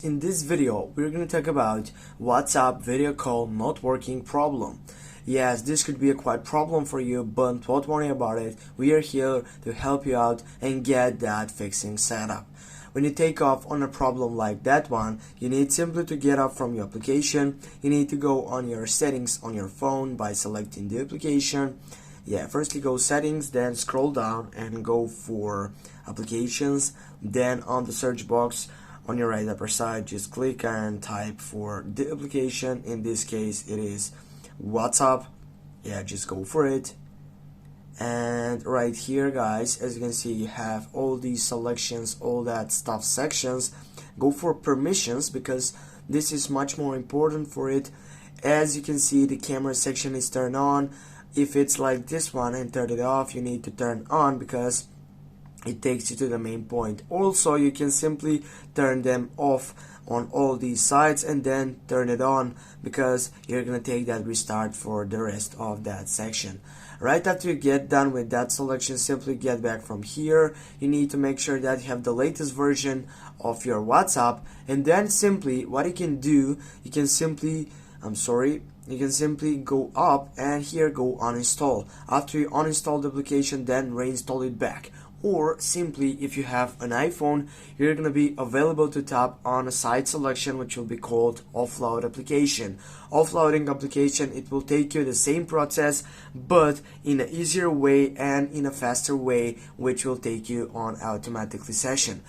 In this video, we're going to talk about WhatsApp video call not working problem. Yes, this could be a quite problem for you, but don't worry about it. We are here to help you out and get that fixing set up. When you take off on a problem like that one, you need simply to get up from your application. You need to go on your settings on your phone by selecting the application. Firstly go settings, then scroll down and go for applications. Then on the search box on your right upper side, just click and type for the application. In this case it is WhatsApp. Just go for it. And right here, guys, as you can see, you have all these selections, all that stuff sections. Go for permissions because this is much more important for it. As you can see, the camera section is turned on. If it's like this one and turn it off, you need to turn on because it takes you to the main point. Also, you can simply turn them off on all these sides and then turn it on because you're gonna take that restart for the rest of that section. Right after you get done with that selection, simply get back from here. You need to make sure that you have the latest version of your WhatsApp, and then simply what you can do, you can simply go up and here go uninstall. After you uninstall the application, then reinstall it back. Or simply, if you have an iPhone, you're going to be available to tap on a site selection which will be called offload application. Offloading application, it will take you the same process but in an easier way and in a faster way, which will take you on automatically session.